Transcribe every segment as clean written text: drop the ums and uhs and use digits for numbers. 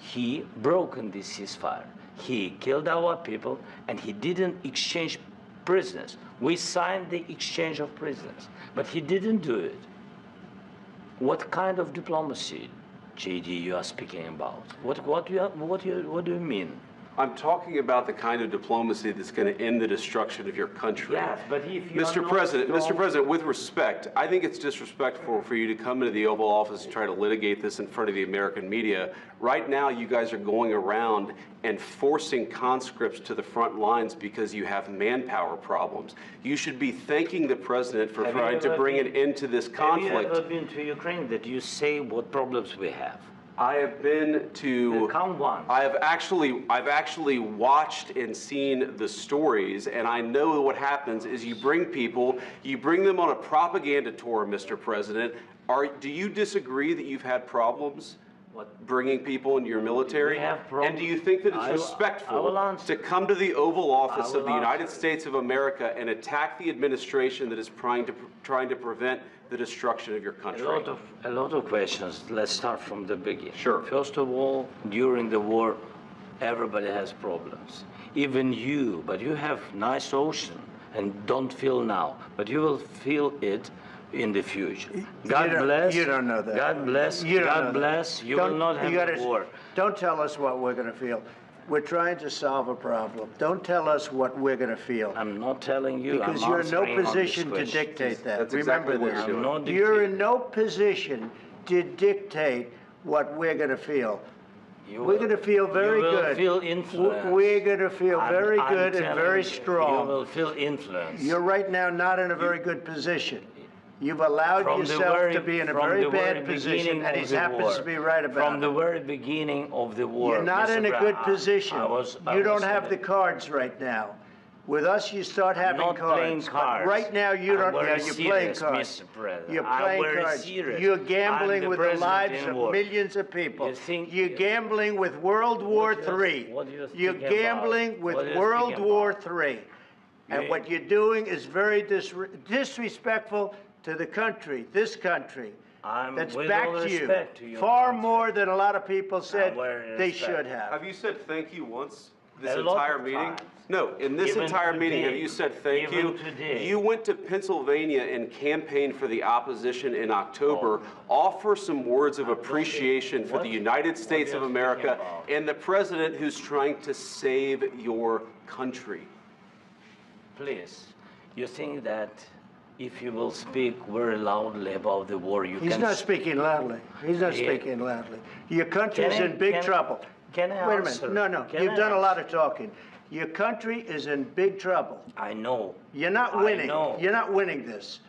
he broken this ceasefire. He killed our people, and he didn't exchange prisoners. We signed the exchange of prisoners, but he didn't do it. What kind of diplomacy, JD, you are speaking about? What do you mean? I'm talking about the kind of diplomacy that's going to end the destruction of your country. Yes, but if you Mr. President, with respect, I think it's disrespectful for you to come into the Oval Office and try to litigate this in front of the American media. Right now, you guys are going around and forcing conscripts to the front lines because you have manpower problems. You should be thanking the president for trying to bring an end to this conflict. Have you ever been to Ukraine that you say what problems we have? I have been to. Count one. I've actually watched and seen the stories, and I know what happens is you bring people, you bring them on a propaganda tour, Mr. President. Do you disagree that you've had problems bringing people into your military? And do you think that it's respectful to come to the Oval Office of the United States of America and attack the administration that is trying to prevent the destruction of your country? A lot of questions. Let's start from the beginning. Sure. First of all, during the war, everybody has problems. Even you, but you have nice ocean and don't feel now, but you will feel it in the future. God bless. You don't know that. God bless. God bless. You will not have a war. Don't tell us what we're going to feel. We're trying to solve a problem. Don't tell us what we're going to feel. I'm not telling you. Because you're in no position to dictate that. That's exactly Remember what this. you're doing. You're in no position to dictate what we're going to feel. We're going to feel very good. You will feel influence. We're going to feel very good and very strong. You will feel influence. You're right now not in a very good position. You've allowed yourself to be in a very bad position, and he happens to be right about it. From the very beginning of the war. You're not in a good position. You don't have the cards right now. With us, you start having cards. Not playing cards. But right now, you don't. Yeah, you're playing cards. Mr. President. You're playing cards. Serious. You're gambling with the lives of millions of people. You're gambling with World War III. You're gambling with World War III. And what you're doing is very disrespectful to the country, this country, that's backed you far more than a lot of people said they should have. Have you said thank you once this entire meeting? No, in this entire meeting, have you said thank you? You went to Pennsylvania and campaigned for the opposition in October. Offer some words of appreciation for the United States of America and the president who's trying to save your country. Please, you think that if you will speak very loudly about the war, you can... He's not speaking loudly. He's not speaking loudly. Your country is in big trouble. Can I answer? Wait a minute. No. You've done a lot of talking. Your country is in big trouble. I know. You're not winning. You're not winning this.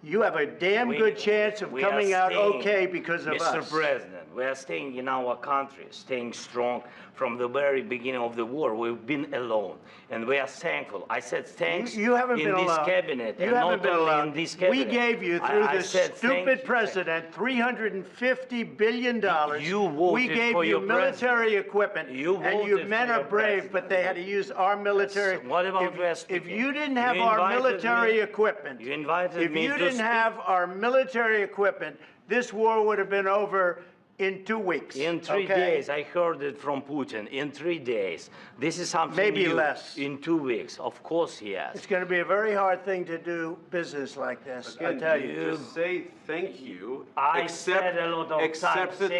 You have a damn good chance of coming out okay because of us. Mr. President, we are staying in our country, staying strong from the very beginning of the war. We've been alone, and we are thankful. I said thanks you haven't been in this alone. cabinet, you and haven't not been only alone. in this cabinet. We gave you, through this stupid president, $350 billion. You voted we gave for you your military equipment, and you men are brave, but they had to use our military. What about if you didn't have our military equipment, you invited me if you didn't have our military equipment, this war would have been over in 2 weeks. In 3 days. I heard it from Putin. In 3 days. This is something maybe new. Less. In 2 weeks. Of course, yes. It's going to be a very hard thing to do business like this. I tell you. Just say thank you. I said a lot of accept that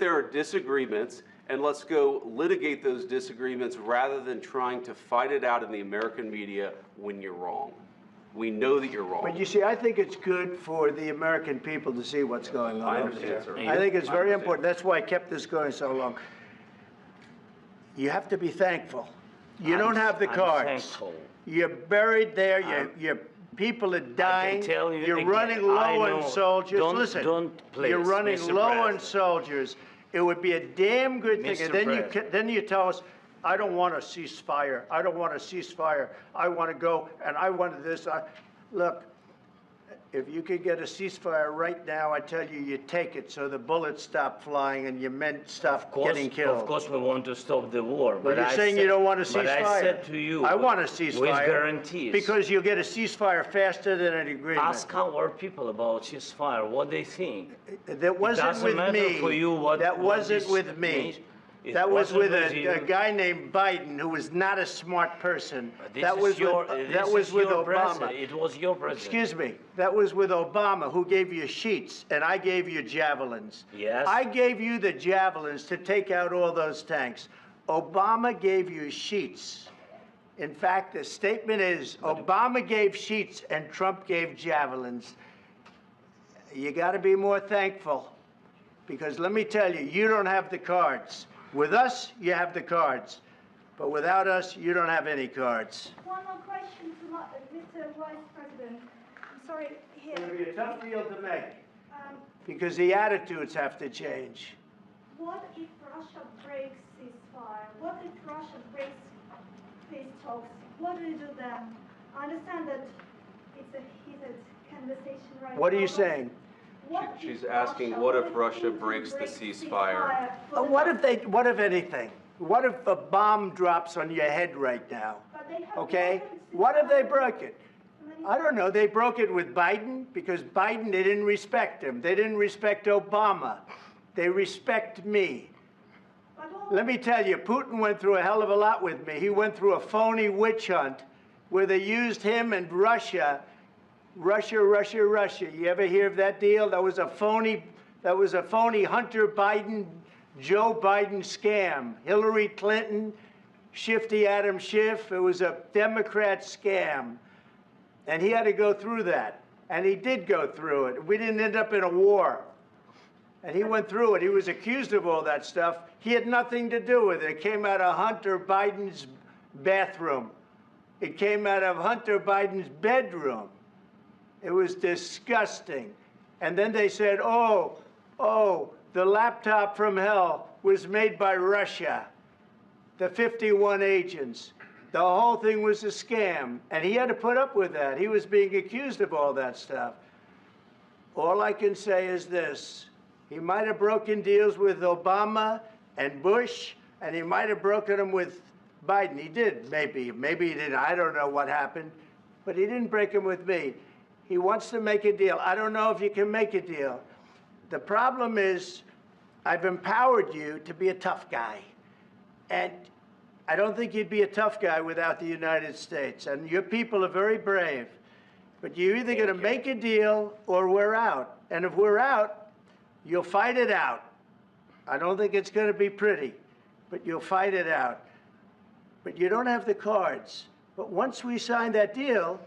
there are disagreements, and let's go litigate those disagreements rather than trying to fight it out in the American media when you're wrong. We know that you're wrong. But you see, I think it's good for the American people to see what's going on over there. I think it's very important. That's why I kept this going so long. You have to be thankful. You don't have the cards. Thankful. You're buried there. Your people are dying. You're running low on soldiers. Listen, you're running low on soldiers. It would be a damn good thing. And then you tell us, I don't want a ceasefire. I don't want a ceasefire. I want to go, and I want this. Look, if you could get a ceasefire right now, I tell you, you take it so the bullets stop flying and your men stop getting killed. Of course we want to stop the war. But you're saying you don't want a ceasefire. But I said to you, I want a ceasefire. With guarantees. Because you'll get a ceasefire faster than an agreement. Ask our people about ceasefire, what they think. That wasn't with me. For you what, that wasn't with me. That was with a guy named Biden, who was not a smart person. That was with Obama. President. It was your president. Excuse me. That was with Obama, who gave you sheets, and I gave you javelins. Yes. I gave you the javelins to take out all those tanks. Obama gave you sheets. In fact, the statement is Obama gave sheets and Trump gave javelins. You got to be more thankful, because let me tell you, you don't have the cards. With us, you have the cards. But without us, you don't have any cards. One more question to Mr. Vice President. I'm sorry, here. It's going to be a tough deal to make, because the attitudes have to change. What if Russia breaks ceasefire? What if Russia breaks peace talks? What do you do then? I understand that it's a heated conversation right now. What are you saying? She's asking, what if Russia breaks the ceasefire? What if anything? What if a bomb drops on your head right now? Okay? What if they broke it? I don't know. They broke it with Biden, because Biden, they didn't respect him. They didn't respect Obama. They respect me. Let me tell you, Putin went through a hell of a lot with me. He went through a phony witch hunt where they used him and Russia. Russia. You ever hear of that deal? That was a phony Hunter Biden, Joe Biden scam. Hillary Clinton, Shifty Adam Schiff. It was a Democrat scam. And he had to go through that. And he did go through it. We didn't end up in a war. And he went through it. He was accused of all that stuff. He had nothing to do with it. It came out of Hunter Biden's bathroom. It came out of Hunter Biden's bedroom. It was disgusting. And then they said, oh, the laptop from hell was made by Russia, the 51 agents. The whole thing was a scam. And he had to put up with that. He was being accused of all that stuff. All I can say is this. He might have broken deals with Obama and Bush, and he might have broken them with Biden. He did, maybe. Maybe he didn't. I don't know what happened. But he didn't break them with me. He wants to make a deal. I don't know if you can make a deal. The problem is I've empowered you to be a tough guy. And I don't think you'd be a tough guy without the United States. And your people are very brave. But you're either going to make a deal or we're out. And if we're out, you'll fight it out. I don't think it's going to be pretty, but you'll fight it out. But you don't have the cards. But once we sign that deal,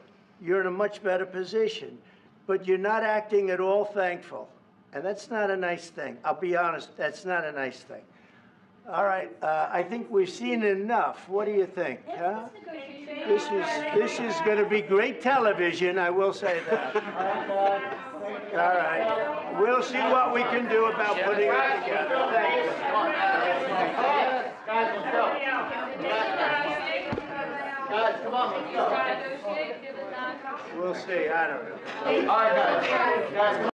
you're in a much better position. But you're not acting at all thankful. And that's not a nice thing. I'll be honest, that's not a nice thing. All right, I think we've seen enough. What do you think? Huh? This is going to be great television, I will say that. All right. We'll see what we can do about putting it together. Thank you. Guys, let's go. Guys, come on, let's go. We'll see. I don't know. All right, guys.